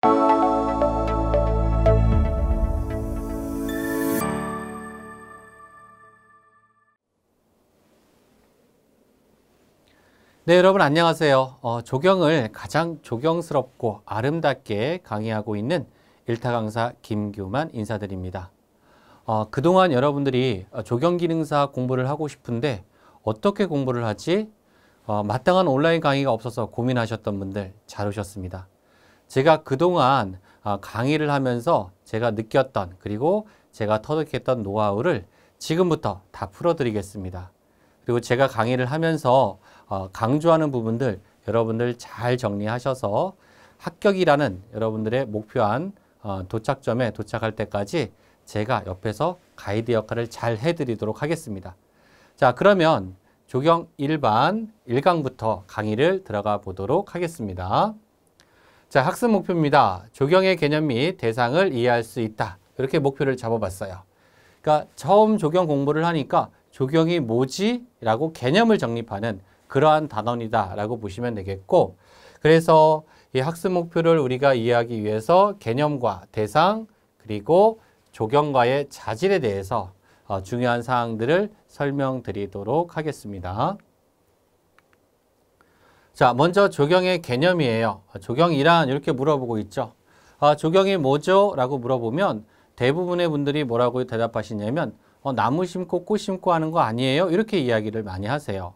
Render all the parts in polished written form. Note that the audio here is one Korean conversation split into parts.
네, 여러분 안녕하세요. 조경을 가장 조경스럽고 아름답게 강의하고 있는 일타 강사 김규만 인사드립니다. 그동안 여러분들이 조경기능사 공부를 하고 싶은데 어떻게 공부를 하지? 마땅한 온라인 강의가 없어서 고민하셨던 분들 잘 오셨습니다. 제가 그동안 강의를 하면서 제가 느꼈던 그리고 제가 터득했던 노하우를 지금부터 다 풀어드리겠습니다. 그리고 제가 강의를 하면서 강조하는 부분들 여러분들 잘 정리하셔서 합격이라는 여러분들의 목표한 도착점에 도착할 때까지 제가 옆에서 가이드 역할을 잘 해드리도록 하겠습니다. 자, 그러면 조경 1반 1강부터 강의를 들어가 보도록 하겠습니다. 자, 학습 목표입니다. 조경의 개념 및 대상을 이해할 수 있다. 이렇게 목표를 잡아봤어요. 그러니까 처음 조경 공부를 하니까 조경이 뭐지? 라고 개념을 정립하는 그러한 단원이다 라고 보시면 되겠고, 그래서 이 학습 목표를 우리가 이해하기 위해서 개념과 대상 그리고 조경과의 자질에 대해서 중요한 사항들을 설명드리도록 하겠습니다. 자, 먼저 조경의 개념이에요. 조경이란 이렇게 물어보고 있죠. 조경이 뭐죠? 라고 물어보면 대부분의 분들이 뭐라고 대답하시냐면 나무 심고 꽃 심고 하는 거 아니에요? 이렇게 이야기를 많이 하세요.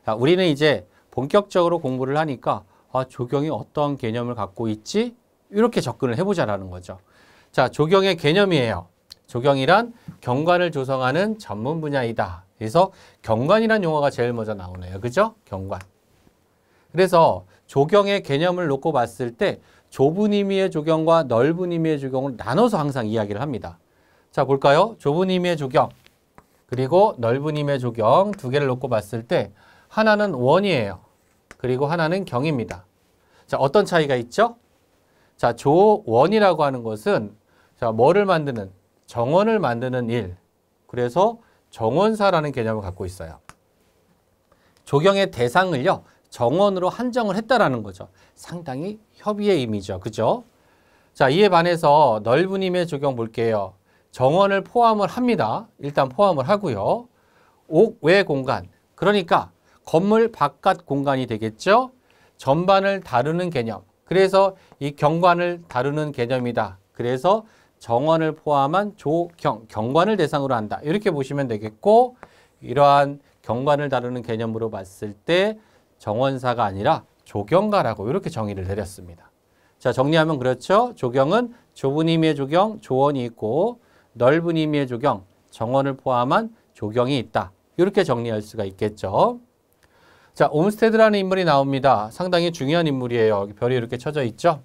자, 우리는 이제 본격적으로 공부를 하니까 조경이 어떤 개념을 갖고 있지? 이렇게 접근을 해보자라는 거죠. 자, 조경의 개념이에요. 조경이란 경관을 조성하는 전문 분야이다. 그래서 경관이란 용어가 제일 먼저 나오네요. 그죠? 경관. 그래서 조경의 개념을 놓고 봤을 때 좁은 의미의 조경과 넓은 의미의 조경을 나눠서 항상 이야기를 합니다. 자, 볼까요? 좁은 의미의 조경 그리고 넓은 의미의 조경 두 개를 놓고 봤을 때 하나는 원이에요. 그리고 하나는 경입니다. 자, 어떤 차이가 있죠? 자, 조원이라고 하는 것은 자, 뭐를 만드는? 정원을 만드는 일. 그래서 정원사라는 개념을 갖고 있어요. 조경의 대상을요, 정원으로 한정을 했다라는 거죠. 상당히 협의의 의미죠. 그죠? 자, 이에 반해서 넓은 의미의 조경 볼게요. 정원을 포함을 합니다. 일단 포함을 하고요. 옥외 공간. 그러니까 건물 바깥 공간이 되겠죠. 전반을 다루는 개념. 그래서 이 경관을 다루는 개념이다. 그래서 정원을 포함한 조경, 경관을 대상으로 한다. 이렇게 보시면 되겠고, 이러한 경관을 다루는 개념으로 봤을 때 정원사가 아니라 조경가라고 이렇게 정의를 내렸습니다. 자, 정리하면 그렇죠. 조경은 좁은 의미의 조경, 조원이 있고 넓은 의미의 조경, 정원을 포함한 조경이 있다. 이렇게 정리할 수가 있겠죠. 자, 옴스테드라는 인물이 나옵니다. 상당히 중요한 인물이에요. 여기 별이 이렇게 쳐져 있죠.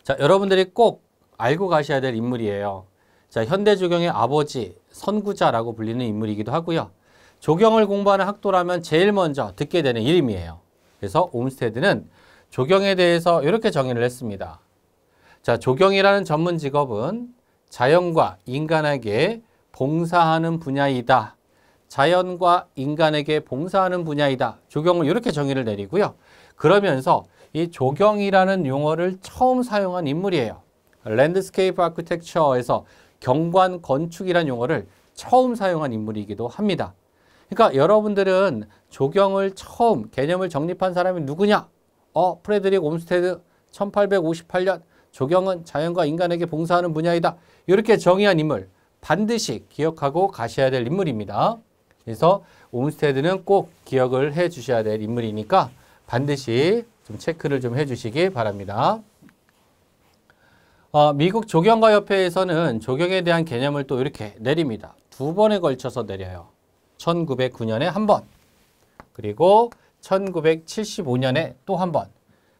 자, 여러분들이 꼭 알고 가셔야 될 인물이에요. 자, 현대 조경의 아버지, 선구자라고 불리는 인물이기도 하고요. 조경을 공부하는 학도라면 제일 먼저 듣게 되는 이름이에요. 그래서 옴스테드는 조경에 대해서 이렇게 정의를 했습니다. 자, 조경이라는 전문 직업은 자연과 인간에게 봉사하는 분야이다. 자연과 인간에게 봉사하는 분야이다. 조경을 이렇게 정의를 내리고요. 그러면서 이 조경이라는 용어를 처음 사용한 인물이에요. 랜드스케이프 아키텍처에서 경관 건축이라는 용어를 처음 사용한 인물이기도 합니다. 그러니까 여러분들은 조경을 처음 개념을 정립한 사람이 누구냐? 프레드릭 옴스테드 1858년 조경은 자연과 인간에게 봉사하는 분야이다. 이렇게 정의한 인물 반드시 기억하고 가셔야 될 인물입니다. 그래서 옴스테드는 꼭 기억을 해 주셔야 될 인물이니까 반드시 좀 체크를 좀 해 주시기 바랍니다. 미국 조경가협회에서는 조경에 대한 개념을 또 이렇게 내립니다. 두 번에 걸쳐서 내려요. 1909년에 한 번, 그리고 1975년에 또 한 번.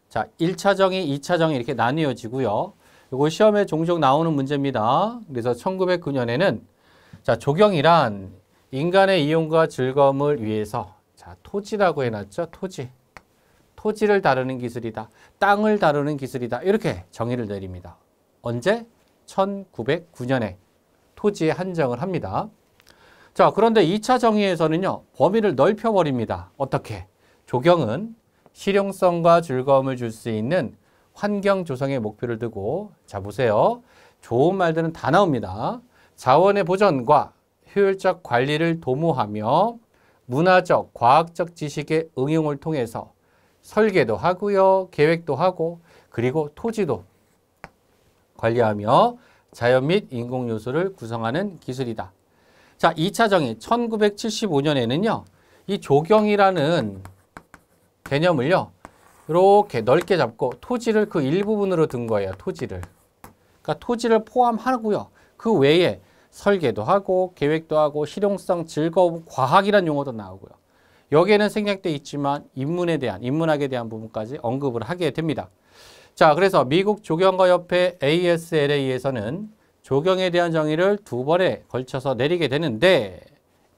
자, 1차 정의, 2차 정의 이렇게 나뉘어지고요. 이거 시험에 종종 나오는 문제입니다. 그래서 1909년에는 자, 조경이란 인간의 이용과 즐거움을 위해서 자, 토지라고 해놨죠. 토지를 다루는 기술이다. 땅을 다루는 기술이다. 이렇게 정의를 내립니다. 언제? 1909년에 토지에 한정을 합니다. 자, 그런데 2차 정의에서는요, 범위를 넓혀버립니다. 어떻게? 조경은 실용성과 즐거움을 줄 수 있는 환경 조성에 목표를 두고 자 보세요. 좋은 말들은 다 나옵니다. 자원의 보전과 효율적 관리를 도모하며 문화적, 과학적 지식의 응용을 통해서 설계도 하고요. 계획도 하고 그리고 토지도 관리하며 자연 및 인공 요소를 구성하는 기술이다. 자, 2차 정의 1975년에는요. 이 조경이라는 개념을요. 이렇게 넓게 잡고 토지를 그 일부분으로 둔 거예요. 토지를. 그러니까 토지를 포함하고요. 그 외에 설계도 하고 계획도 하고 실용성, 즐거움, 과학이란 용어도 나오고요. 여기에는 생략돼 있지만 인문학에 대한 부분까지 언급을 하게 됩니다. 자, 그래서 미국 조경가협회 ASLA에서는 조경에 대한 정의를 2번에 걸쳐서 내리게 되는데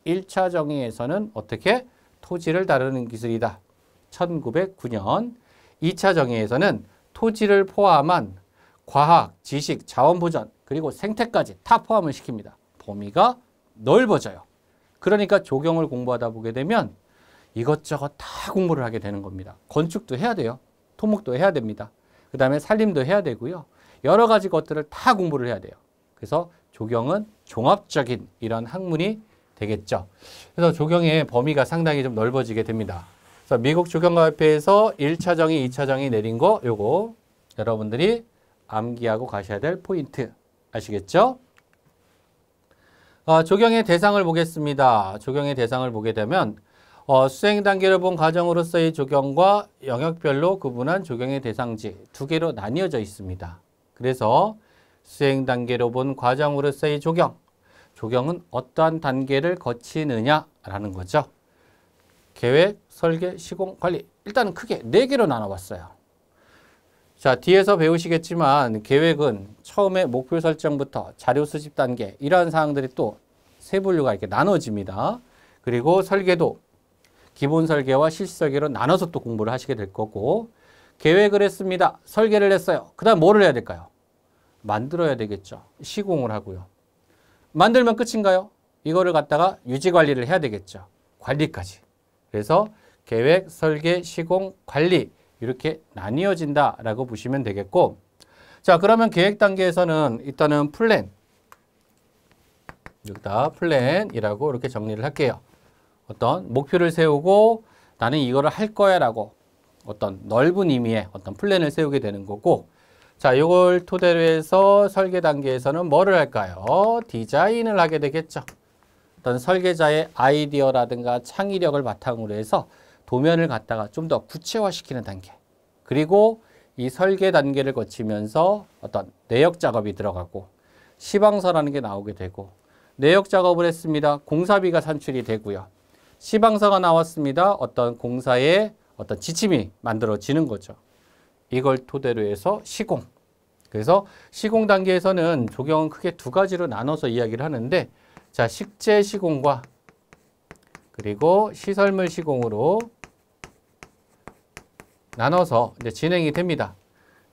1차 정의에서는 어떻게? 토지를 다루는 기술이다. 1909년 2차 정의에서는 토지를 포함한 과학, 지식, 자원보전 그리고 생태까지 다 포함을 시킵니다. 범위가 넓어져요. 그러니까 조경을 공부하다 보게 되면 이것저것 다 공부를 하게 되는 겁니다. 건축도 해야 돼요. 토목도 해야 됩니다. 그 다음에 산림도 해야 되고요. 여러 가지 것들을 다 공부를 해야 돼요. 그래서 조경은 종합적인 이런 학문이 되겠죠. 그래서 조경의 범위가 상당히 좀 넓어지게 됩니다. 그래서 미국 조경가협회에서 1차 정의, 2차 정의 내린 거 요거 여러분들이 암기하고 가셔야 될 포인트 아시겠죠? 조경의 대상을 보겠습니다. 조경의 대상을 보게 되면 수행 단계를 본 과정으로서의 조경과 영역별로 구분한 조경의 대상지 2개로 나뉘어져 있습니다. 그래서 수행 단계로 본 과정으로서의 조경은 어떠한 단계를 거치느냐라는 거죠. 계획, 설계, 시공, 관리. 일단은 크게 4개로 나눠봤어요. 자, 뒤에서 배우시겠지만 계획은 처음에 목표 설정부터 자료 수집 단계 이러한 사항들이 또 세 분류가 이렇게 나눠집니다. 그리고 설계도 기본 설계와 실시 설계로 나눠서 또 공부를 하시게 될 거고 계획을 했습니다. 설계를 했어요. 그 다음 뭐를 해야 될까요? 만들어야 되겠죠. 시공을 하고요. 만들면 끝인가요? 이거를 갖다가 유지관리를 해야 되겠죠. 관리까지. 그래서 계획, 설계, 시공, 관리 이렇게 나뉘어진다라고 보시면 되겠고 자 그러면 계획 단계에서는 일단은 여기다 플랜이라고 이렇게 정리를 할게요. 어떤 목표를 세우고 나는 이거를 할 거야 라고 어떤 넓은 의미의 어떤 플랜을 세우게 되는 거고 자, 이걸 토대로 해서 설계 단계에서는 뭐를 할까요? 디자인을 하게 되겠죠. 어떤 설계자의 아이디어라든가 창의력을 바탕으로 해서 도면을 갖다가 좀 더 구체화시키는 단계. 그리고 이 설계 단계를 거치면서 어떤 내역 작업이 들어가고 시방서라는 게 나오게 되고 내역 작업을 했습니다. 공사비가 산출이 되고요. 시방서가 나왔습니다. 어떤 공사의 어떤 지침이 만들어지는 거죠. 이걸 토대로 해서 시공. 그래서 시공 단계에서는 조경은 크게 2가지로 나눠서 이야기를 하는데 자, 식재 시공과 그리고 시설물 시공으로 나눠서 이제 진행이 됩니다.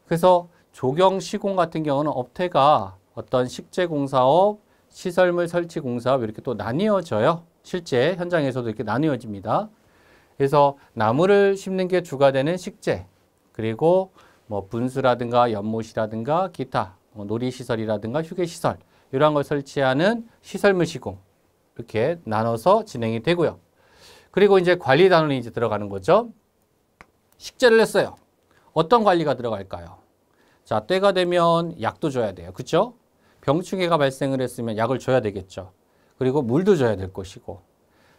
그래서 조경 시공 같은 경우는 업태가 어떤 식재 공사업, 시설물 설치 공사업 이렇게 또 나뉘어져요. 실제 현장에서도 이렇게 나뉘어집니다. 그래서 나무를 심는 게 주가 되는 식재, 그리고 뭐 분수라든가 연못이라든가 기타 놀이시설이라든가 휴게시설 이런 걸 설치하는 시설물 시공 이렇게 나눠서 진행이 되고요. 그리고 이제 관리 단원이 이제 들어가는 거죠. 식재를 했어요. 어떤 관리가 들어갈까요? 자, 때가 되면 약도 줘야 돼요. 그렇죠? 병충해가 발생을 했으면 약을 줘야 되겠죠. 그리고 물도 줘야 될 것이고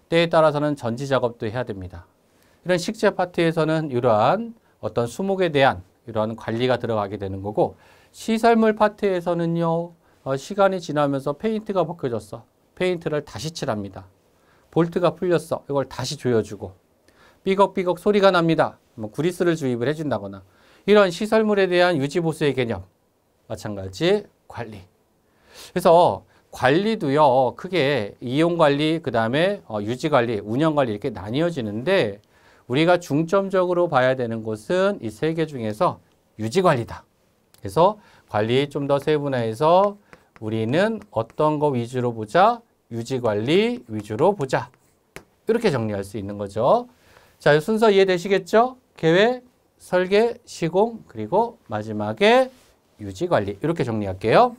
때에 따라서는 전지 작업도 해야 됩니다. 이런 식재 파트에서는 이러한 어떤 수목에 대한 이러한 관리가 들어가게 되는 거고 시설물 파트에서는요. 시간이 지나면서 페인트가 벗겨졌어. 페인트를 다시 칠합니다. 볼트가 풀렸어. 이걸 다시 조여주고 삐걱삐걱 소리가 납니다. 뭐 구리스를 주입을 해준다거나 이런 시설물에 대한 유지보수의 개념 마찬가지 관리. 그래서 관리도요. 크게 이용관리, 그 다음에 유지관리, 운영관리 이렇게 나뉘어지는데 우리가 중점적으로 봐야 되는 것은 이 3개 중에서 유지관리다. 그래서 관리 좀 더 세분화해서 우리는 어떤 거 위주로 보자? 유지관리 위주로 보자. 이렇게 정리할 수 있는 거죠. 자, 순서 이해되시겠죠? 계획, 설계, 시공, 그리고 마지막에 유지, 관리. 이렇게 정리할게요.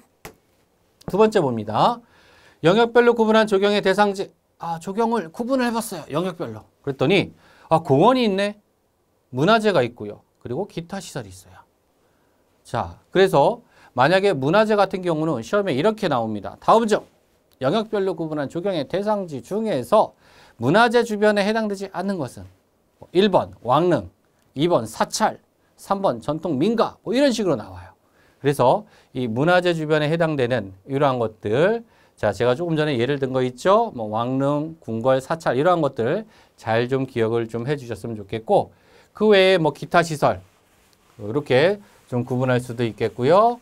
두 번째 봅니다. 영역별로 구분한 조경의 대상지. 조경을 구분을 해봤어요. 영역별로. 그랬더니 공원이 있네. 문화재가 있고요. 그리고 기타 시설이 있어요. 자, 그래서 만약에 문화재 같은 경우는 시험에 이렇게 나옵니다. 다음 중 영역별로 구분한 조경의 대상지 중에서 문화재 주변에 해당되지 않는 것은 1번 왕릉, 2번 사찰, 3번 전통 민가 이런 식으로 나와요. 그래서 이 문화재 주변에 해당되는 이러한 것들, 자, 제가 조금 전에 예를 든 거 있죠? 왕릉, 궁궐, 사찰 이러한 것들 잘 좀 기억을 좀 해주셨으면 좋겠고, 그 외에 기타 시설 이렇게 좀 구분할 수도 있겠고요.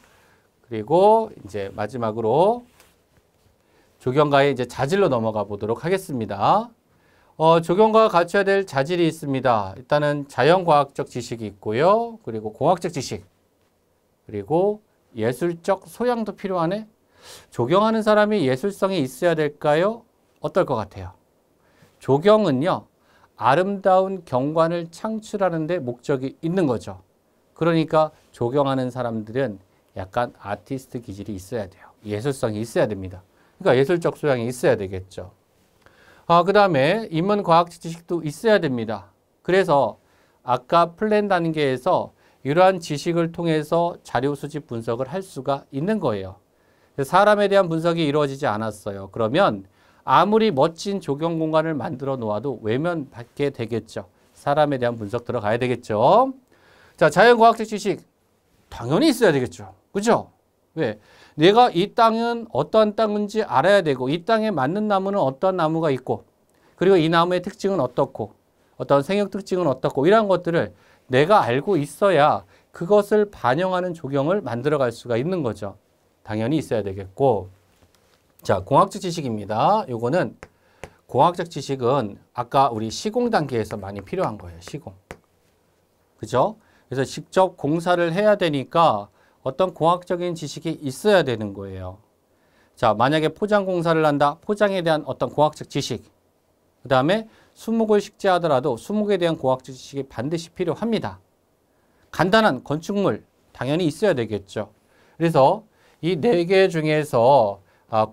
그리고 이제 마지막으로 조경가의 이제 자질로 넘어가 보도록 하겠습니다. 조경가가 갖춰야 될 자질이 있습니다. 일단은 자연과학적 지식이 있고요. 그리고 공학적 지식, 그리고 예술적 소양도 필요하네. 조경하는 사람이 예술성이 있어야 될까요? 어떨 것 같아요? 조경은요, 아름다운 경관을 창출하는 데 목적이 있는 거죠. 그러니까 조경하는 사람들은 약간 아티스트 기질이 있어야 돼요. 예술성이 있어야 됩니다. 그러니까 예술적 소양이 있어야 되겠죠. 그 다음에 인문과학적 지식도 있어야 됩니다. 그래서 아까 플랜 단계에서 이러한 지식을 통해서 자료 수집 분석을 할 수가 있는 거예요. 사람에 대한 분석이 이루어지지 않았어요. 그러면 아무리 멋진 조경 공간을 만들어 놓아도 외면받게 되겠죠. 사람에 대한 분석 들어가야 되겠죠. 자, 자연과학적 지식 당연히 있어야 되겠죠. 그죠? 왜? 내가 이 땅은 어떠한 땅인지 알아야 되고, 이 땅에 맞는 나무는 어떠한 나무가 있고, 그리고 이 나무의 특징은 어떻고, 어떤 생육 특징은 어떻고, 이런 것들을 내가 알고 있어야 그것을 반영하는 조경을 만들어갈 수가 있는 거죠. 당연히 있어야 되겠고. 자, 공학적 지식입니다. 요거는 공학적 지식은 아까 우리 시공 단계에서 많이 필요한 거예요. 시공. 그죠? 그래서 직접 공사를 해야 되니까 어떤 공학적인 지식이 있어야 되는 거예요. 자, 만약에 포장 공사를 한다. 포장에 대한 어떤 공학적 지식. 그 다음에 수목을 식재하더라도 수목에 대한 공학적 지식이 반드시 필요합니다. 간단한 건축물 당연히 있어야 되겠죠. 그래서 이 4개 중에서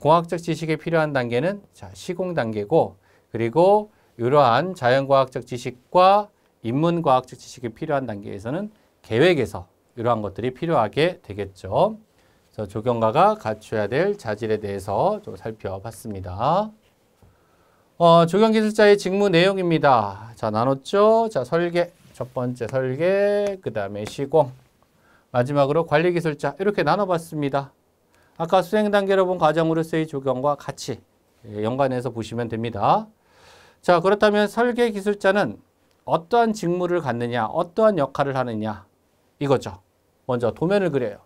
공학적 지식이 필요한 단계는 시공 단계고, 그리고 이러한 자연과학적 지식과 인문과학적 지식이 필요한 단계에서는 계획에서 이러한 것들이 필요하게 되겠죠. 그래서 조경가가 갖춰야 될 자질에 대해서 좀 살펴봤습니다. 조경기술자의 직무 내용입니다. 자, 나눴죠? 자, 설계, 첫 번째 설계, 그 다음에 시공, 마지막으로 관리기술자 이렇게 나눠봤습니다. 아까 수행 단계로 본 과정으로서의 조경과 같이 연관해서 보시면 됩니다. 자, 그렇다면 설계기술자는 어떠한 직무를 갖느냐, 어떠한 역할을 하느냐 이거죠. 먼저 도면을 그려요.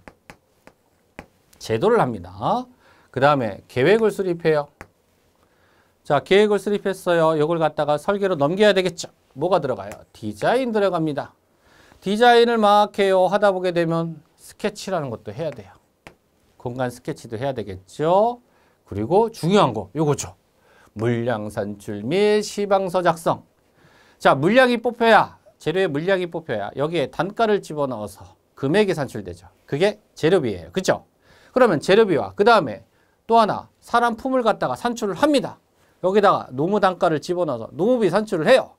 제도를 합니다. 그 다음에 계획을 수립해요. 자, 계획을 수립했어요. 이걸 갖다가 설계로 넘겨야 되겠죠. 뭐가 들어가요? 디자인 들어갑니다. 디자인을 막 해요. 하다 보게 되면 스케치라는 것도 해야 돼요. 공간 스케치도 해야 되겠죠. 그리고 중요한 거 요거죠. 물량 산출 및 시방서 작성. 자, 물량이 뽑혀야, 재료의 물량이 뽑혀야 여기에 단가를 집어넣어서 금액이 산출되죠. 그게 재료비예요. 그죠? 그러면 재료비와 그 다음에 또 하나 사람 품을 갖다가 산출을 합니다. 여기다가 노무 단가를 집어넣어서 노무비 산출을 해요.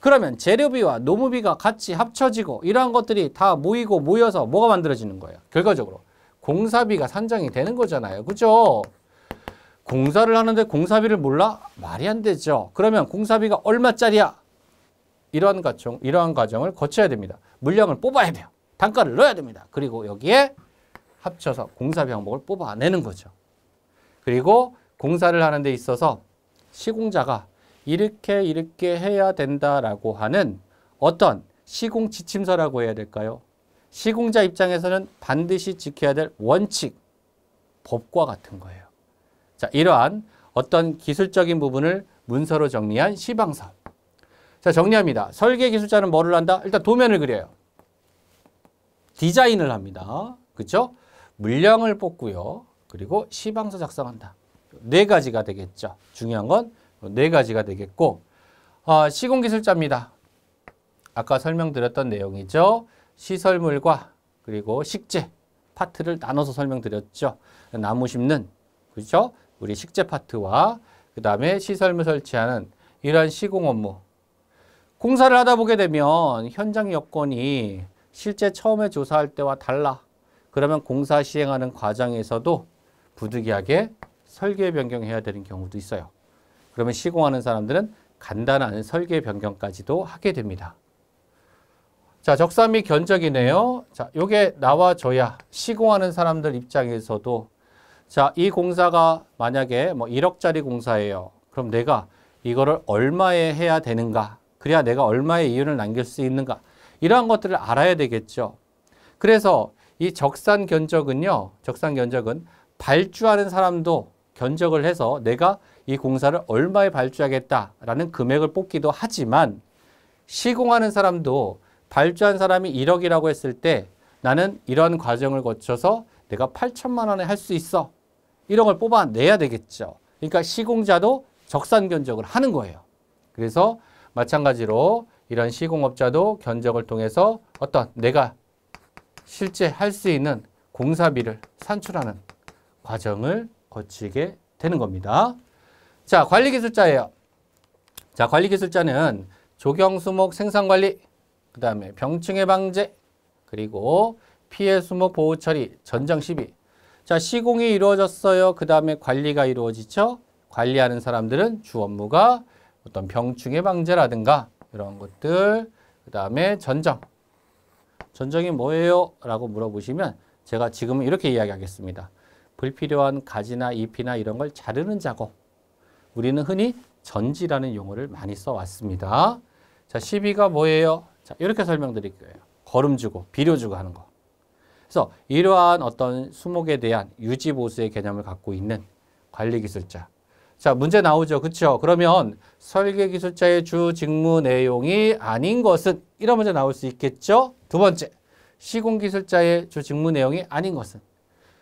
그러면 재료비와 노무비가 같이 합쳐지고 이러한 것들이 다 모이고 모여서 뭐가 만들어지는 거예요? 결과적으로 공사비가 산정이 되는 거잖아요. 그죠? 공사를 하는데 공사비를 몰라? 말이 안 되죠. 그러면 공사비가 얼마짜리야? 이러한 과정을 거쳐야 됩니다. 물량을 뽑아야 돼요. 단가를 넣어야 됩니다. 그리고 여기에 합쳐서 공사비 항목을 뽑아내는 거죠. 그리고 공사를 하는 데 있어서 시공자가 이렇게 해야 된다라고 하는 어떤 시공 지침서라고 해야 될까요? 시공자 입장에서는 반드시 지켜야 될 원칙, 법과 같은 거예요. 자, 이러한 어떤 기술적인 부분을 문서로 정리한 시방서. 자, 정리합니다. 설계 기술자는 뭐를 한다? 일단 도면을 그려요. 디자인을 합니다. 그렇죠? 물량을 뽑고요. 그리고 시방서 작성한다. 4가지가 되겠죠. 중요한 건 4가지가 되겠고, 시공기술자입니다. 아까 설명드렸던 내용이죠. 시설물과 그리고 식재 파트를 나눠서 설명드렸죠. 나무 심는, 그렇죠? 우리 식재 파트와 그 다음에 시설물 설치하는 이러한 시공 업무. 공사를 하다 보게 되면 현장 여건이 실제 처음에 조사할 때와 달라. 그러면 공사 시행하는 과정에서도 부득이하게 설계 변경해야 되는 경우도 있어요. 그러면 시공하는 사람들은 간단한 설계 변경까지도 하게 됩니다. 자, 적사 및 견적이네요. 자, 요게 나와줘야 시공하는 사람들 입장에서도 자, 이 공사가 만약에 뭐 1억짜리 공사예요. 그럼 내가 이거를 얼마에 해야 되는가? 그래야 내가 얼마의 이윤을 남길 수 있는가? 이러한 것들을 알아야 되겠죠. 그래서 이 적산 견적은요. 적산 견적은 발주하는 사람도 견적을 해서 내가 이 공사를 얼마에 발주하겠다라는 금액을 뽑기도 하지만 시공하는 사람도 발주한 사람이 1억이라고 했을 때 나는 이런 과정을 거쳐서 내가 8천만 원에 할 수 있어. 이런 걸 뽑아내야 되겠죠. 그러니까 시공자도 적산 견적을 하는 거예요. 그래서 마찬가지로 이런 시공업자도 견적을 통해서 어떤 내가 실제 할 수 있는 공사비를 산출하는 과정을 거치게 되는 겁니다. 자, 관리기술자예요. 자, 관리기술자는 조경수목 생산관리, 그 다음에 병충해 방제, 그리고 피해 수목 보호 처리, 전정 시비. 자, 시공이 이루어졌어요. 그 다음에 관리가 이루어지죠. 관리하는 사람들은 주 업무가 어떤 병충해 방제라든가 이런 것들, 그 다음에 전정. 전정이 뭐예요? 라고 물어보시면 제가 지금은 이렇게 이야기하겠습니다. 불필요한 가지나 잎이나 이런 걸 자르는 작업. 우리는 흔히 전지라는 용어를 많이 써왔습니다. 자, 시비가 뭐예요? 자, 이렇게 설명드릴 거예요. 거름 주고, 비료 주고 하는 거. 그래서 이러한 어떤 수목에 대한 유지 보수의 개념을 갖고 있는 관리기술자. 자, 문제 나오죠. 그렇죠? 그러면 설계기술자의 주 직무 내용이 아닌 것은 이런 문제 나올 수 있겠죠? 두 번째, 시공기술자의 주 직무 내용이 아닌 것은.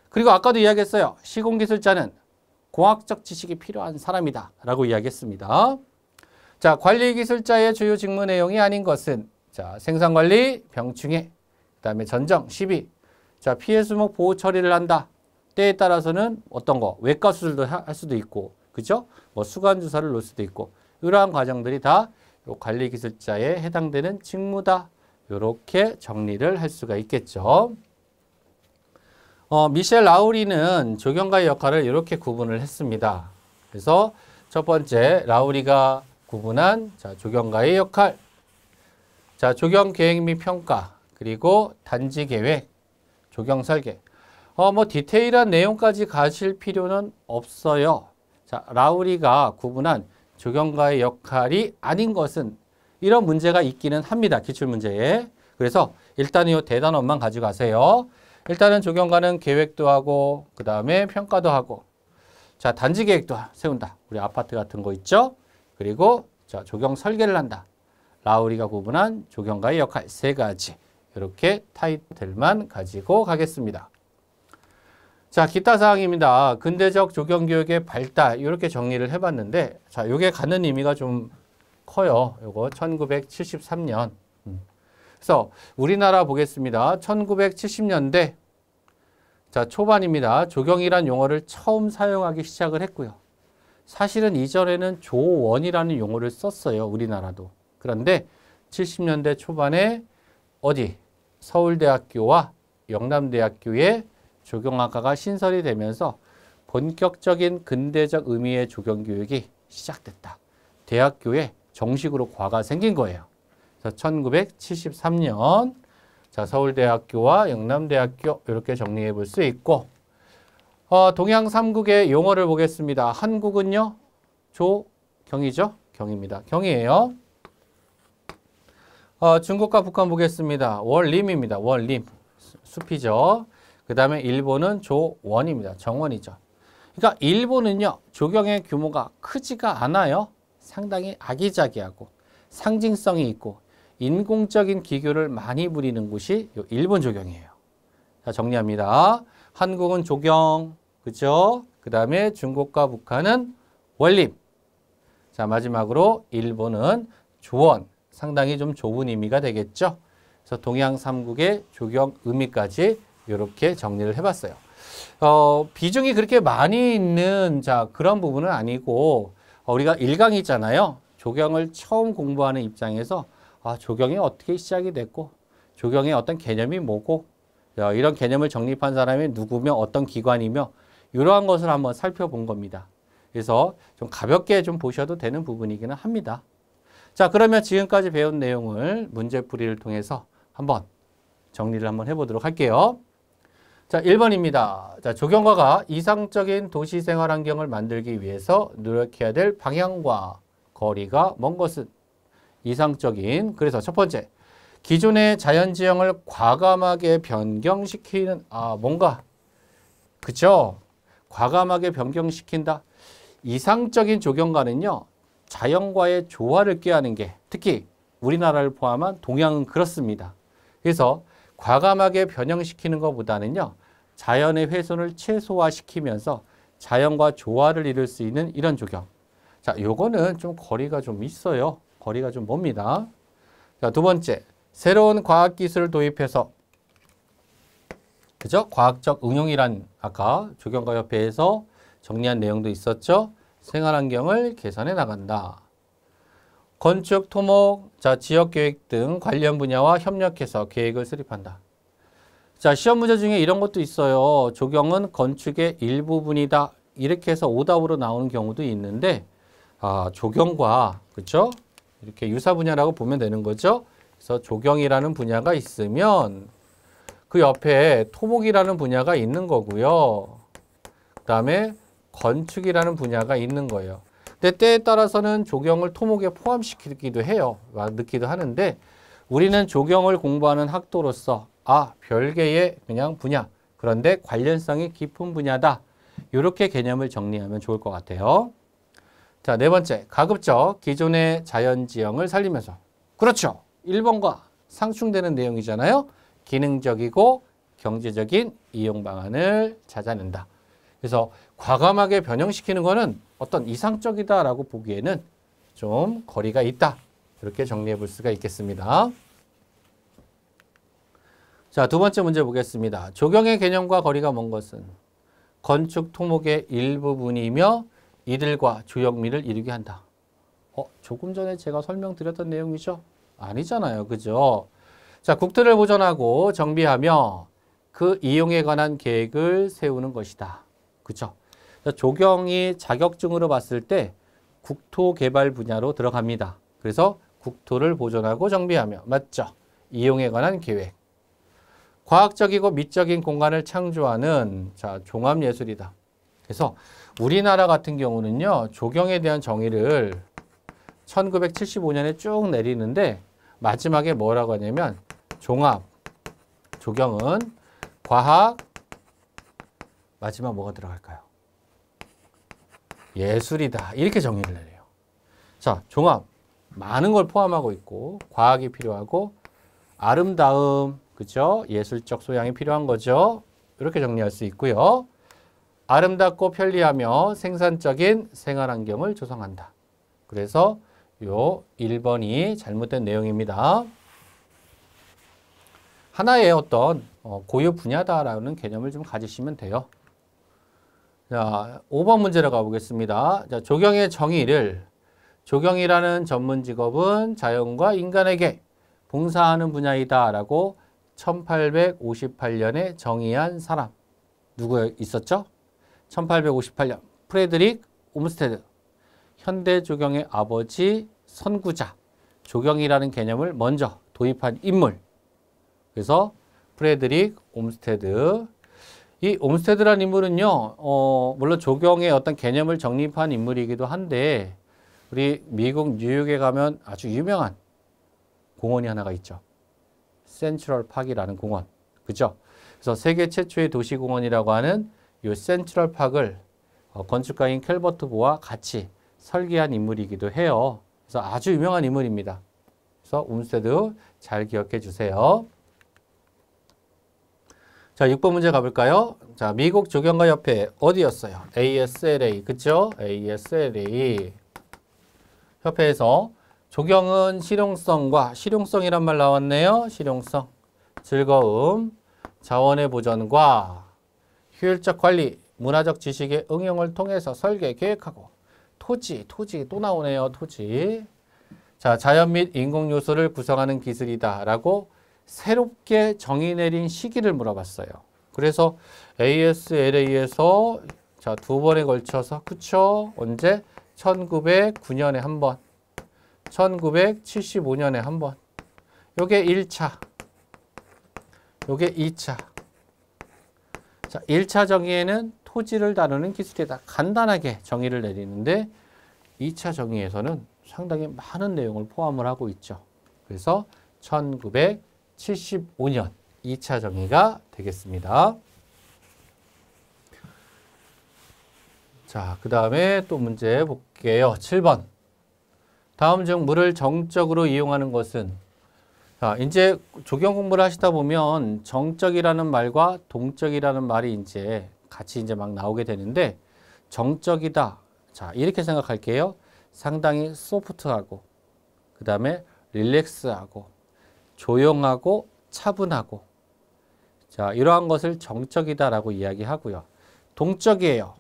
그리고 아까도 이야기했어요. 시공기술자는 공학적 지식이 필요한 사람이다 라고 이야기했습니다. 자, 관리기술자의 주요 직무 내용이 아닌 것은 자, 생산관리, 병충해, 그 다음에 전정, 시비. 자, 피해 수목 보호 처리를 한다. 때에 따라서는 어떤 거, 외과 수술도 할 수도 있고, 그죠? 뭐 수관 주사를 놓을 수도 있고, 이러한 과정들이 다 관리기술자에 해당되는 직무다. 이렇게 정리를 할 수가 있겠죠. 미셸 라우리는 조경가의 역할을 이렇게 구분을 했습니다. 그래서 첫 번째, 라우리가 구분한 자, 조경가의 역할. 자, 조경 계획 및 평가, 그리고 단지 계획, 조경 설계. 뭐 디테일한 내용까지 가실 필요는 없어요. 자, 라우리가 구분한 조경가의 역할이 아닌 것은 이런 문제가 있기는 합니다. 기출문제에. 그래서 일단 이 대단원만 가지고 가세요. 일단은 조경가는 계획도 하고 그 다음에 평가도 하고 자, 단지 계획도 세운다. 우리 아파트 같은 거 있죠? 그리고 자, 조경 설계를 한다. 라우리가 구분한 조경가의 역할 세 가지. 이렇게 타이틀만 가지고 가겠습니다. 자, 기타 사항입니다. 근대적 조경교육의 발달 이렇게 정리를 해봤는데 자, 이게 갖는 의미가 좀 커요. 요거 1973년. 그래서 우리나라 보겠습니다. 1970년대 자, 초반입니다. 조경이란 용어를 처음 사용하기 시작을 했고요. 사실은 이전에는 조원이라는 용어를 썼어요. 우리나라도. 그런데 70년대 초반에 어디? 서울대학교와 영남대학교에 조경학과가 신설이 되면서 본격적인 근대적 의미의 조경교육이 시작됐다. 대학교에 정식으로 과가 생긴 거예요. 그래서 1973년 자, 서울대학교와 영남대학교 이렇게 정리해 볼 수 있고 동양 3국의 용어를 보겠습니다. 한국은요. 조경이죠. 경입니다. 경이에요. 중국과 북한 보겠습니다. 월림입니다. 월림. 숲이죠. 그 다음에 일본은 조원입니다. 정원이죠. 그러니까 일본은요. 조경의 규모가 크지가 않아요. 상당히 아기자기하고 상징성이 있고 인공적인 기교를 많이 부리는 곳이 일본 조경이에요. 자, 정리합니다. 한국은 조경, 그죠? 그 다음에 중국과 북한은 원림. 자, 마지막으로 일본은 조원. 상당히 좀 좁은 의미가 되겠죠. 그래서 동양 3국의 조경 의미까지 이렇게 정리를 해봤어요. 비중이 그렇게 많이 있는 그런 부분은 아니고 우리가 1강이 있잖아요. 조경을 처음 공부하는 입장에서 조경이 어떻게 시작이 됐고 조경의 어떤 개념이 뭐고 이런 개념을 정립한 사람이 누구며 어떤 기관이며 이러한 것을 한번 살펴본 겁니다. 그래서 좀 가볍게 좀 보셔도 되는 부분이기는 합니다. 자, 그러면 지금까지 배운 내용을 문제풀이를 통해서 한번 정리를 한번 해보도록 할게요. 자, 1번입니다. 자, 조경과가 이상적인 도시 생활 환경을 만들기 위해서 노력해야 될 방향과 거리가 먼 것은 이상적인. 그래서 첫 번째, 기존의 자연지형을 과감하게 변경시키는 뭔가 그쵸? 과감하게 변경시킨다. 이상적인 조경과는요, 자연과의 조화를 꾀하는 게 특히 우리나라를 포함한 동양은 그렇습니다. 그래서 과감하게 변형시키는 것보다는요, 자연의 훼손을 최소화시키면서 자연과 조화를 이룰 수 있는 이런 조경. 자, 요거는 좀 거리가 좀 있어요. 거리가 좀 멉니다. 자, 두 번째, 새로운 과학기술을 도입해서 그죠? 과학적 응용이란 아까 조경과협회에서 정리한 내용도 있었죠. 생활환경을 개선해 나간다. 건축, 토목, 지역계획 등 관련 분야와 협력해서 계획을 수립한다. 자, 시험 문제 중에 이런 것도 있어요. 조경은 건축의 일부분이다. 이렇게 해서 오답으로 나오는 경우도 있는데 조경과 그렇죠? 이렇게 유사 분야라고 보면 되는 거죠. 그래서 조경이라는 분야가 있으면 그 옆에 토목이라는 분야가 있는 거고요. 그 다음에 건축이라는 분야가 있는 거예요. 근데 때에 따라서는 조경을 토목에 포함시키기도 해요. 넣기도 하는데 우리는 조경을 공부하는 학도로서 별개의 그냥 분야. 그런데 관련성이 깊은 분야다. 이렇게 개념을 정리하면 좋을 것 같아요. 자, 네 번째, 가급적 기존의 자연지형을 살리면서. 그렇죠. 1번과 상충되는 내용이잖아요. 기능적이고 경제적인 이용 방안을 찾아낸다. 그래서 과감하게 변형시키는 것은 어떤 이상적이다라고 보기에는 좀 거리가 있다. 이렇게 정리해 볼 수가 있겠습니다. 자, 두 번째 문제 보겠습니다. 조경의 개념과 거리가 먼 것은 건축 토목의 일부분이며 이들과 조형미를 이루게 한다. 조금 전에 제가 설명드렸던 내용이죠? 아니잖아요. 그죠? 자, 국토를 보존하고 정비하며 그 이용에 관한 계획을 세우는 것이다. 그죠? 조경이 자격증으로 봤을 때 국토개발 분야로 들어갑니다. 그래서 국토를 보존하고 정비하며 맞죠? 이용에 관한 계획. 과학적이고 미적인 공간을 창조하는 종합예술이다. 그래서 우리나라 같은 경우는요. 조경에 대한 정의를 1975년에 쭉 내리는데 마지막에 뭐라고 하냐면 종합, 조경은 과학, 마지막 뭐가 들어갈까요? 예술이다. 이렇게 정의를 내려요. 자, 종합, 많은 걸 포함하고 있고 과학이 필요하고 아름다움, 그죠? 예술적 소양이 필요한 거죠. 이렇게 정리할 수 있고요. 아름답고 편리하며 생산적인 생활환경을 조성한다. 그래서 요 1번이 잘못된 내용입니다. 하나의 어떤 고유 분야다라는 개념을 좀 가지시면 돼요. 자, 5번 문제로 가보겠습니다. 자, 조경의 정의를 조경이라는 전문 직업은 자연과 인간에게 봉사하는 분야이다라고 1858년에 정의한 사람 누구 있었죠? 1858년 프레드릭 옴스테드, 현대 조경의 아버지 선구자, 조경이라는 개념을 먼저 도입한 인물. 그래서 프레드릭 옴스테드. 이 옴스테드라는 인물은요, 물론 조경의 어떤 개념을 정립한 인물이기도 한데 우리 미국 뉴욕에 가면 아주 유명한 공원이 하나가 있죠. 센트럴 파크라는 공원. 그죠? 그래서 세계 최초의 도시공원이라고 하는 이 센트럴 파크를 건축가인 캘버트 보와 같이 설계한 인물이기도 해요. 그래서 아주 유명한 인물입니다. 그래서 옴스테드 잘 기억해 주세요. 자, 6번 문제 가볼까요? 자, 미국 조경가 협회 어디였어요? ASLA, 그쵸? ASLA 협회에서 조경은 실용성이란 말 나왔네요. 실용성, 즐거움, 자원의 보전과 효율적 관리, 문화적 지식의 응용을 통해서 설계, 계획하고 토지 또 나오네요. 토지. 자, 자연 및 인공 요소를 구성하는 기술이다 라고 새롭게 정의 내린 시기를 물어봤어요. 그래서 ASLA에서 자, 두 번에 걸쳐서 그쵸? 언제? 1909년에 한 번, 1975년에 한 번. 요게 1차, 요게 2차. 자, 1차 정의에는 토지를 다루는 기술이다. 간단하게 정의를 내리는데 2차 정의에서는 상당히 많은 내용을 포함을 하고 있죠. 그래서 1975년 2차 정의가 되겠습니다. 자, 그 다음에 또 문제 볼게요. 7번. 다음 중 물을 정적으로 이용하는 것은? 자, 이제 조경 공부를 하시다 보면 정적이라는 말과 동적이라는 말이 이제 같이 이제 막 나오게 되는데 정적이다. 자, 이렇게 생각할게요. 상당히 소프트하고 그 다음에 릴렉스하고 조용하고 차분하고 자, 이러한 것을 정적이다라고 이야기하고요. 동적이에요.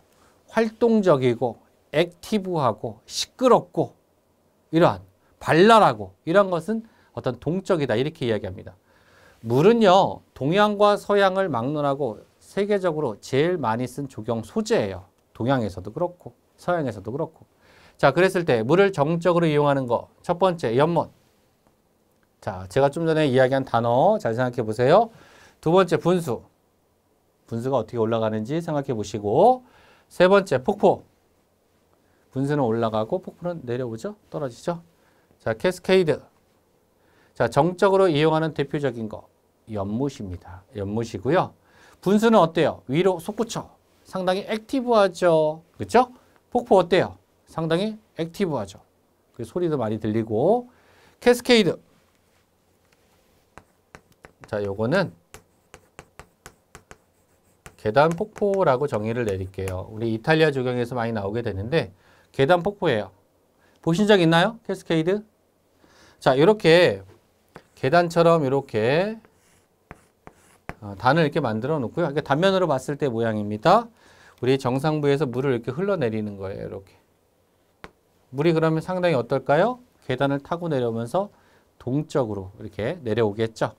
활동적이고 액티브하고 시끄럽고 이러한 발랄하고 이런 것은 어떤 동적이다 이렇게 이야기합니다. 물은요. 동양과 서양을 막론하고 세계적으로 제일 많이 쓴 조경 소재예요. 동양에서도 그렇고 서양에서도 그렇고. 자, 그랬을 때 물을 정적으로 이용하는 거. 첫 번째, 연못. 자, 제가 좀 전에 이야기한 단어 잘 생각해 보세요. 두 번째, 분수. 분수가 어떻게 올라가는지 생각해 보시고. 세 번째, 폭포. 분수는 올라가고 폭포는 내려오죠. 떨어지죠. 자, 캐스케이드. 자, 정적으로 이용하는 대표적인 거. 연못입니다. 연못이고요. 분수는 어때요? 위로 솟구쳐. 상당히 액티브하죠. 그렇죠? 폭포 어때요? 상당히 액티브하죠. 그 소리도 많이 들리고. 캐스케이드. 자, 요거는 계단 폭포라고 정의를 내릴게요. 우리 이탈리아 조경에서 많이 나오게 되는데 계단 폭포예요. 보신 적 있나요? 캐스케이드? 자, 이렇게 계단처럼 이렇게 단을 이렇게 만들어 놓고요. 이렇게 단면으로 봤을 때 모양입니다. 우리 정상부에서 물을 이렇게 흘러내리는 거예요. 이렇게. 물이 그러면 상당히 어떨까요? 계단을 타고 내려오면서 동적으로 이렇게 내려오겠죠.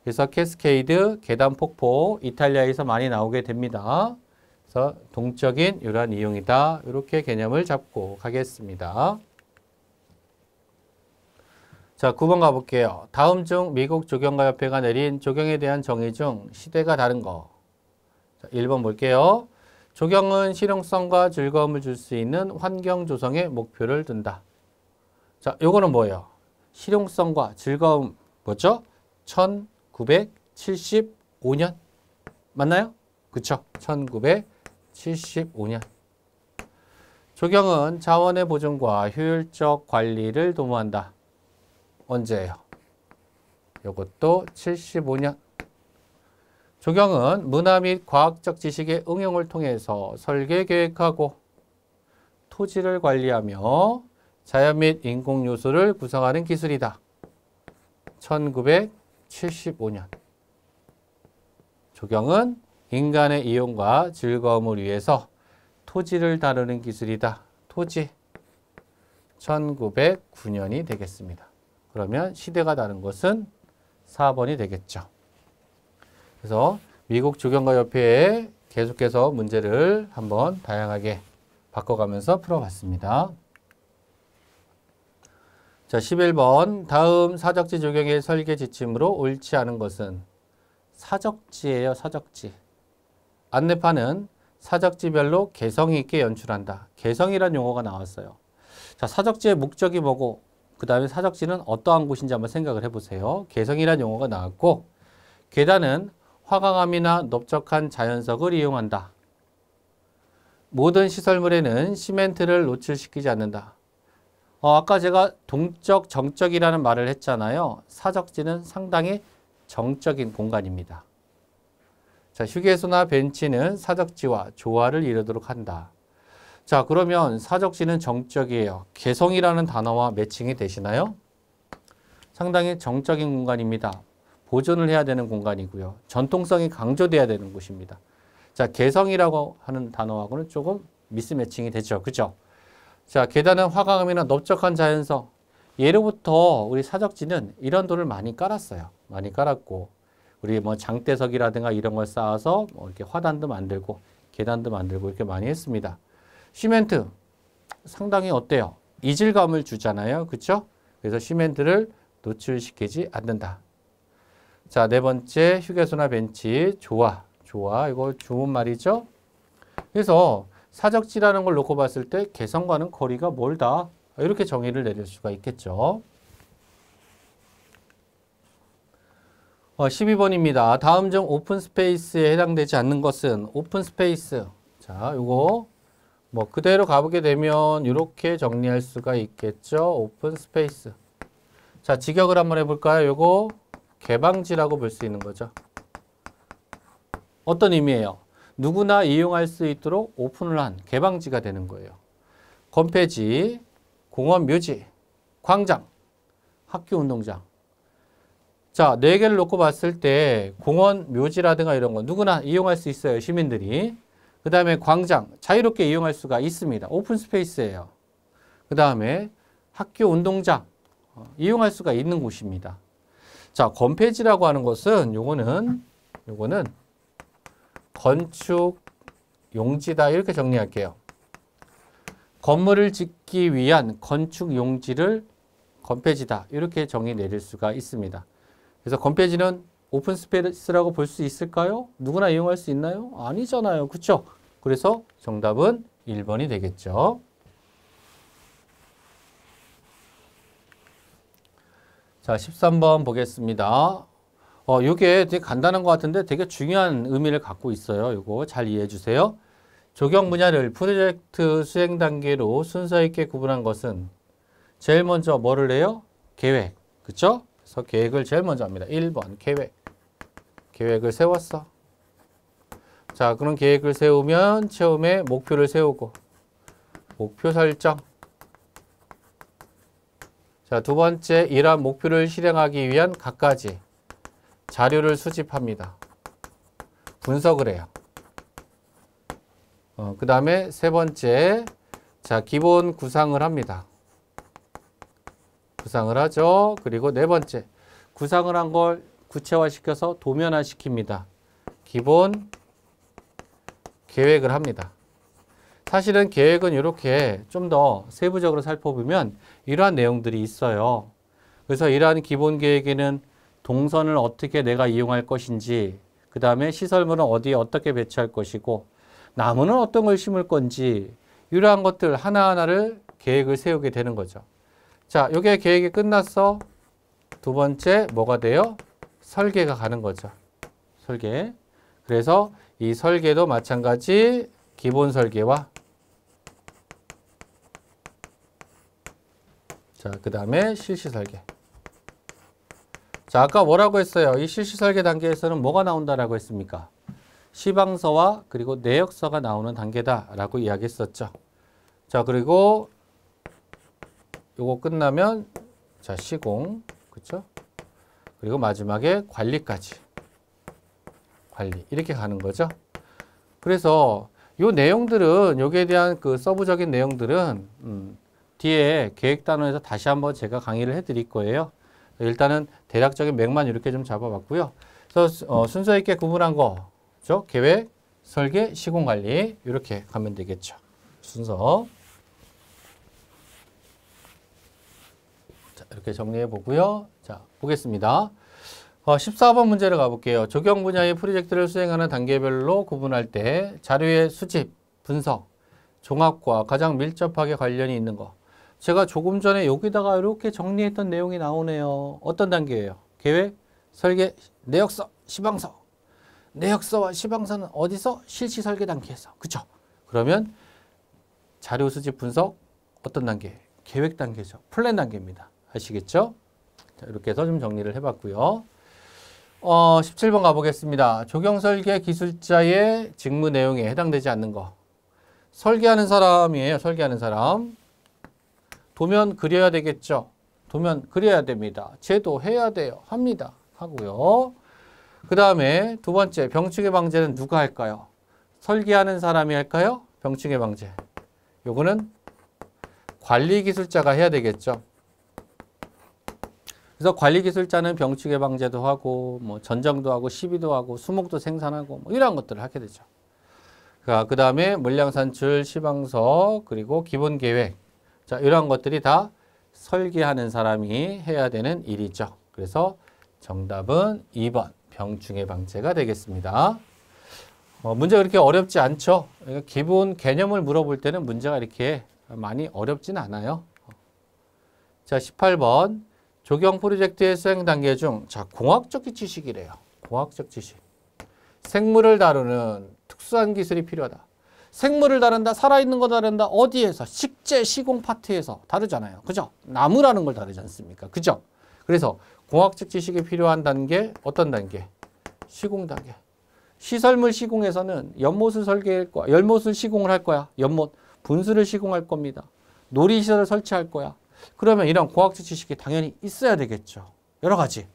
그래서 캐스케이드, 계단 폭포, 이탈리아에서 많이 나오게 됩니다. 그래서 동적인 이러한 이용이다. 이렇게 개념을 잡고 가겠습니다. 자, 9번 가볼게요. 다음 중 미국 조경가협회가 내린 조경에 대한 정의 중 시대가 다른 거. 자, 1번 볼게요. 조경은 실용성과 즐거움을 줄 수 있는 환경 조성에 목표를 둔다. 자, 요거는 뭐예요? 실용성과 즐거움 뭐죠? 1975년 맞나요? 그쵸? 1975년. 조경은 자원의 보존과 효율적 관리를 도모한다. 언제예요? 이것도 75년. 조경은 문화 및 과학적 지식의 응용을 통해서 설계 계획하고 토지를 관리하며 자연 및 인공 요소를 구성하는 기술이다. 1975년. 조경은 인간의 이용과 즐거움을 위해서 토지를 다루는 기술이다. 토지. 1909년이 되겠습니다. 그러면 시대가 다른 것은 4번이 되겠죠. 그래서 미국 조경가협회에 계속해서 문제를 한번 다양하게 바꿔가면서 풀어봤습니다. 자, 11번. 다음 사적지 조경의 설계 지침으로 옳지 않은 것은? 사적지예요. 사적지. 안내판은 사적지별로 개성 있게 연출한다. 개성이란 용어가 나왔어요. 자, 사적지의 목적이 뭐고 그 다음에 사적지는 어떠한 곳인지 한번 생각을 해보세요. 개성이란 용어가 나왔고 계단은 화강암이나 넓적한 자연석을 이용한다. 모든 시설물에는 시멘트를 노출시키지 않는다. 아까 제가 동적, 정적이라는 말을 했잖아요. 사적지는 상당히 정적인 공간입니다. 자, 휴게소나 벤치는 사적지와 조화를 이루도록 한다. 자, 그러면 사적지는 정적이에요. 개성이라는 단어와 매칭이 되시나요? 상당히 정적인 공간입니다. 보존을 해야 되는 공간이고요. 전통성이 강조돼야 되는 곳입니다. 자, 개성이라고 하는 단어하고는 조금 미스매칭이 되죠. 그죠? 자, 게다는 화강암이나 넓적한 자연성. 예로부터 우리 사적지는 이런 돌을 많이 깔았어요. 많이 깔았고, 우리 뭐 장대석이라든가 이런 걸 쌓아서 뭐 이렇게 화단도 만들고, 계단도 만들고 이렇게 많이 했습니다. 시멘트. 상당히 어때요? 이질감을 주잖아요. 그쵸? 그래서 시멘트를 노출시키지 않는다. 자, 네 번째, 휴게소나 벤치. 좋아. 좋아. 이거 좋은 말이죠? 그래서 사적지라는 걸 놓고 봤을 때 개성과는 거리가 멀다. 이렇게 정의를 내릴 수가 있겠죠. 12번입니다. 다음 중 오픈 스페이스에 해당되지 않는 것은 오픈 스페이스. 자, 요거 뭐 그대로 가보게 되면 이렇게 정리할 수가 있겠죠. 오픈 스페이스. 자, 직역을 한번 해볼까요? 요거 개방지라고 볼 수 있는 거죠. 어떤 의미예요? 누구나 이용할 수 있도록 오픈을 한 개방지가 되는 거예요. 건폐지, 공원 묘지, 광장, 학교 운동장. 자, 네 개를 놓고 봤을 때 공원 묘지라든가 이런 거 누구나 이용할 수 있어요. 시민들이. 그 다음에 광장, 자유롭게 이용할 수가 있습니다. 오픈 스페이스예요. 그 다음에 학교 운동장, 이용할 수가 있는 곳입니다. 자, 건폐지라고 하는 것은 요거는 건축 용지다 이렇게 정리할게요. 건물을 짓기 위한 건축 용지를 건폐지다 이렇게 정의 내릴 수가 있습니다. 그래서 건폐지는 오픈 스페이스라고 볼 수 있을까요? 누구나 이용할 수 있나요? 아니잖아요. 그렇죠? 그래서 정답은 1번이 되겠죠. 자, 13번 보겠습니다. 요게 되게 간단한 것 같은데 되게 중요한 의미를 갖고 있어요. 요거 잘 이해해 주세요. 적용 분야를 프로젝트 수행 단계로 순서 있게 구분한 것은 제일 먼저 뭐를 해요? 계획. 그쵸? 그래서 계획을 제일 먼저 합니다. 1번 계획. 계획을 세웠어. 자, 그런 계획을 세우면 처음에 목표를 세우고 목표 설정. 자, 두 번째 이러한 목표를 실행하기 위한 갖가지 자료를 수집합니다. 분석을 해요. 그 다음에 세 번째, 자, 기본 구상을 합니다. 구상을 하죠. 그리고 네 번째, 구상을 한 걸 구체화시켜서 도면화시킵니다. 기본 계획을 합니다. 사실은 계획은 이렇게 좀 더 세부적으로 살펴보면 이러한 내용들이 있어요. 그래서 이러한 기본 계획에는 동선을 어떻게 내가 이용할 것인지, 그 다음에 시설물은 어디에 어떻게 배치할 것이고, 나무는 어떤 걸 심을 건지, 이러한 것들 하나하나를 계획을 세우게 되는 거죠. 자, 요게 계획이 끝났어. 두 번째 뭐가 돼요? 설계가 가는 거죠. 설계. 그래서 이 설계도 마찬가지 기본 설계와 자, 그 다음에 실시 설계. 자, 아까 뭐라고 했어요? 이 실시 설계 단계에서는 뭐가 나온다라고 했습니까? 시방서와 그리고 내역서가 나오는 단계다라고 이야기했었죠. 자, 그리고 요거 끝나면 자, 시공. 그렇죠? 그리고 마지막에 관리까지. 관리. 이렇게 가는 거죠. 그래서 요 내용들은 여기에 대한 그 서브적인 내용들은 뒤에 계획단원에서 다시 한번 제가 강의를 해드릴 거예요. 일단은 대략적인 맥만 이렇게 좀 잡아봤고요. 그래서 순서 있게 구분한 거죠. 계획, 설계, 시공 관리 이렇게 가면 되겠죠. 순서. 자, 이렇게 정리해 보고요. 자, 보겠습니다. 14번 문제를 가볼게요. 적용 분야의 프로젝트를 수행하는 단계별로 구분할 때 자료의 수집, 분석, 종합과 가장 밀접하게 관련이 있는 거. 제가 조금 전에 여기다가 이렇게 정리했던 내용이 나오네요. 어떤 단계예요? 계획, 설계, 내역서, 시방서. 내역서와 시방서는 어디서? 실시 설계 단계에서. 그쵸? 그러면 자료 수집 분석 어떤 단계? 계획 단계죠. 플랜 단계입니다. 아시겠죠? 자, 이렇게 해서 좀 정리를 해봤고요. 17번 가보겠습니다. 적용 설계 기술자의 직무 내용에 해당되지 않는 거. 설계하는 사람이에요. 설계하는 사람. 도면 그려야 되겠죠. 도면 그려야 됩니다. 제도해야 돼요. 합니다. 하고요. 그 다음에 두 번째 병충해 방제는 누가 할까요? 설계하는 사람이 할까요? 병충해 방제. 요거는 관리기술자가 해야 되겠죠. 그래서 관리기술자는 병충해 방제도 하고 뭐 전정도 하고 시비도 하고 수목도 생산하고 뭐 이런 것들을 하게 되죠. 그 다음에 물량 산출, 시방서, 그리고 기본계획. 자, 이러한 것들이 다 설계하는 사람이 해야 되는 일이죠. 그래서 정답은 2번 병충해 방제가 되겠습니다. 문제가 그렇게 어렵지 않죠. 그러니까 기본 개념을 물어볼 때는 문제가 이렇게 많이 어렵진 않아요. 자, 18번 조경 프로젝트의 수행 단계 중 자, 공학적 지식이래요. 공학적 지식. 생물을 다루는 특수한 기술이 필요하다. 생물을 다룬다, 살아있는 거 다룬다, 어디에서? 식재, 시공 파트에서 다루잖아요. 그죠? 나무라는 걸 다루지 않습니까? 그죠? 그래서 공학적 지식이 필요한 단계, 어떤 단계? 시공 단계. 시설물 시공에서는 연못을 설계할 거야. 연못을 시공을 할 거야. 연못, 분수를 시공할 겁니다. 놀이시설을 설치할 거야. 그러면 이런 공학적 지식이 당연히 있어야 되겠죠. 여러 가지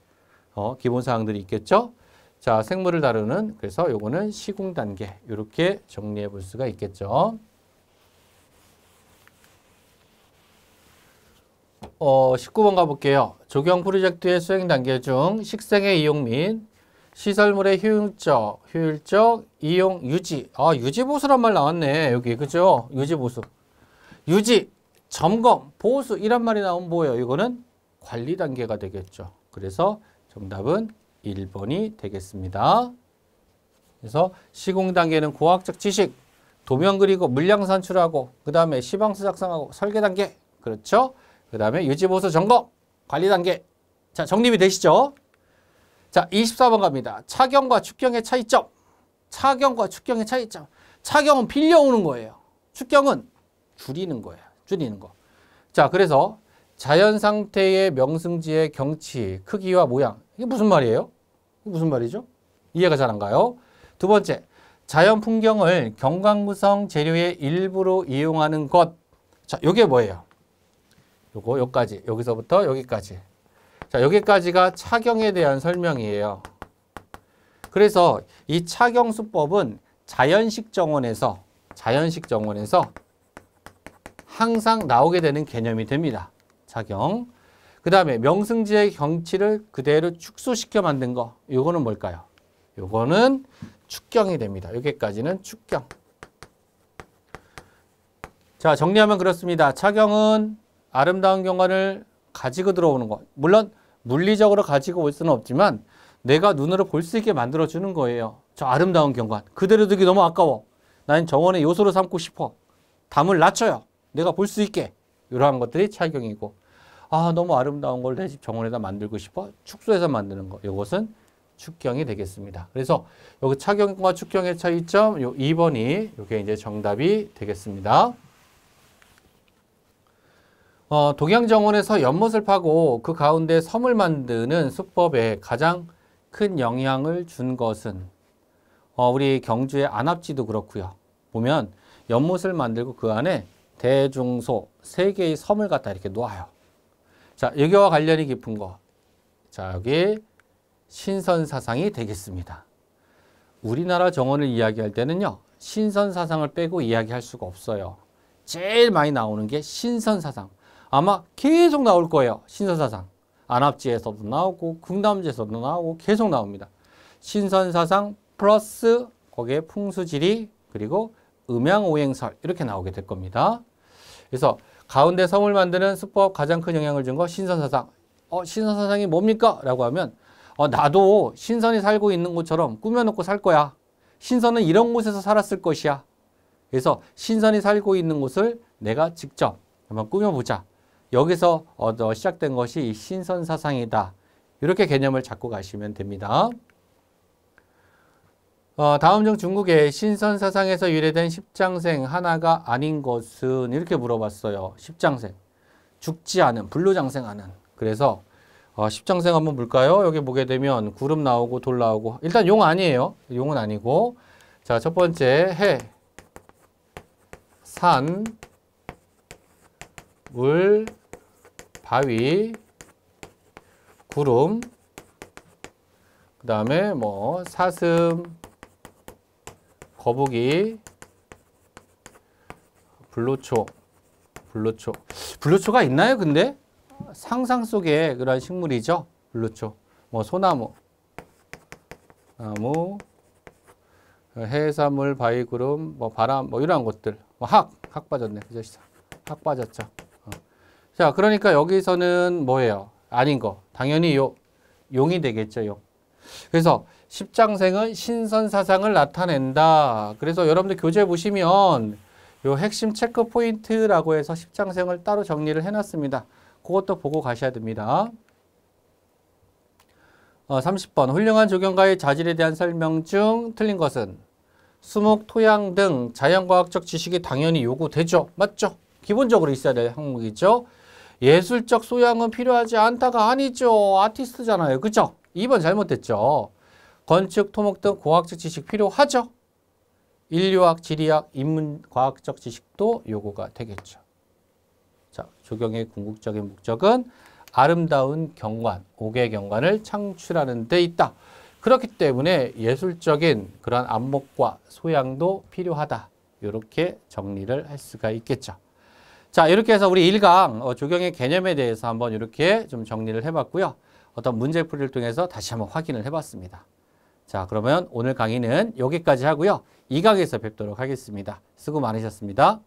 기본 사항들이 있겠죠. 자, 생물을 다루는, 그래서 요거는 시공 단계, 이렇게 정리해 볼 수가 있겠죠. 19번 가볼게요. 조경 프로젝트의 수행 단계 중 식생의 이용 및 시설물의 효율적 이용 유지. 유지보수란 말 나왔네. 여기, 그죠? 유지보수. 유지, 점검, 보수 이란 말이 나오면 뭐예요? 이거는 관리 단계가 되겠죠. 그래서 정답은 1번이 되겠습니다. 그래서 시공 단계는 고학적 지식, 도면 그리고 물량 산출하고 그 다음에 시방서 작성하고 설계 단계, 그렇죠? 그 다음에 유지보수 점검, 관리 단계. 자, 정립이 되시죠? 자, 24번 갑니다. 차경과 축경의 차이점. 차경과 축경의 차이점. 차경은 빌려오는 거예요. 축경은 줄이는 거예요. 줄이는 거. 자, 그래서 자연 상태의 명승지의 경치, 크기와 모양. 이게 무슨 말이에요? 이게 무슨 말이죠? 이해가 잘 안 가요. 두 번째, 자연 풍경을 경광무성 재료의 일부로 이용하는 것. 자, 요게 뭐예요? 요거, 여기까지. 여기서부터 여기까지. 자, 여기까지가 차경에 대한 설명이에요. 그래서 이 차경 수법은 자연식 정원에서 항상 나오게 되는 개념이 됩니다. 차경. 그 다음에 명승지의 경치를 그대로 축소시켜 만든 거. 요거는 뭘까요? 요거는 축경이 됩니다. 여기까지는 축경. 자, 정리하면 그렇습니다. 차경은 아름다운 경관을 가지고 들어오는 것. 물론 물리적으로 가지고 올 수는 없지만 내가 눈으로 볼 수 있게 만들어주는 거예요. 저 아름다운 경관. 그대로 두기 너무 아까워. 나는 정원의 요소로 삼고 싶어. 담을 낮춰요. 내가 볼 수 있게. 이러한 것들이 차경이고, 너무 아름다운 걸 내 집 정원에다 만들고 싶어. 축소해서 만드는 거. 이것은 축경이 되겠습니다. 그래서 여기 차경과 축경의 차이점, 요 2번이 이게 이제 정답이 되겠습니다. 독양정원에서 연못을 파고 그 가운데 섬을 만드는 수법에 가장 큰 영향을 준 것은 우리 경주의 안압지도 그렇고요. 보면 연못을 만들고 그 안에 대중소 3개의 섬을 갖다 이렇게 놓아요. 자, 여기와 관련이 깊은 거. 자, 여기 신선사상이 되겠습니다. 우리나라 정원을 이야기할 때는요, 신선사상을 빼고 이야기할 수가 없어요. 제일 많이 나오는 게 신선사상. 아마 계속 나올 거예요. 신선사상. 안압지에서도 나오고 궁담지에서도 나오고 계속 나옵니다. 신선사상 플러스 거기에 풍수지리 그리고 음양오행설 이렇게 나오게 될 겁니다. 그래서 가운데 섬을 만드는 수법 가장 큰 영향을 준 거 신선사상. 신선사상이 뭡니까? 라고 하면 나도 신선이 살고 있는 곳처럼 꾸며놓고 살 거야. 신선은 이런 곳에서 살았을 것이야. 그래서 신선이 살고 있는 곳을 내가 직접 한번 꾸며보자. 여기서 시작된 것이 신선사상이다. 이렇게 개념을 잡고 가시면 됩니다. 다음 중 중국의 신선사상에서 유래된 십장생 하나가 아닌 것은 이렇게 물어봤어요. 십장생. 죽지 않은, 불로장생하는. 그래서 십장생 한번 볼까요? 여기 보게 되면 구름 나오고 돌 나오고. 일단 용 아니에요. 용은 아니고. 자, 첫 번째 해. 산, 물, 바위, 구름, 그 다음에 뭐 사슴, 거북이, 불로초. 불로초가 있나요, 근데? 상상 속의 그런 식물이죠. 불로초. 뭐 소나무, 나무, 해산물, 바위, 구름, 뭐 바람, 뭐 이런 것들. 뭐 학 빠졌네. 그죠? 학 빠졌죠. 자, 그러니까 여기서는 뭐예요? 아닌 거. 당연히 용이 되겠죠, 용. 그래서 십장생은 신선사상을 나타낸다. 그래서 여러분들 교재 보시면 요 핵심 체크 포인트라고 해서 십장생을 따로 정리를 해놨습니다. 그것도 보고 가셔야 됩니다. 30번 훌륭한 조경가의 자질에 대한 설명 중 틀린 것은 수목, 토양 등 자연과학적 지식이 당연히 요구되죠. 맞죠? 기본적으로 있어야 될 항목이죠. 예술적 소양은 필요하지 않다가 아니죠. 아티스트잖아요. 그죠? 2번 잘못됐죠. 건축, 토목 등 고학적 지식 필요하죠. 인류학, 지리학, 인문과학적 지식도 요구가 되겠죠. 자, 조경의 궁극적인 목적은 아름다운 경관, 옥의 경관을 창출하는 데 있다. 그렇기 때문에 예술적인 그런 안목과 소양도 필요하다. 이렇게 정리를 할 수가 있겠죠. 자, 이렇게 해서 우리 1강 조경의 개념에 대해서 한번 이렇게 좀 정리를 해봤고요. 어떤 문제풀이를 통해서 다시 한번 확인을 해봤습니다. 자, 그러면 오늘 강의는 여기까지 하고요. 2강에서 뵙도록 하겠습니다. 수고 많으셨습니다.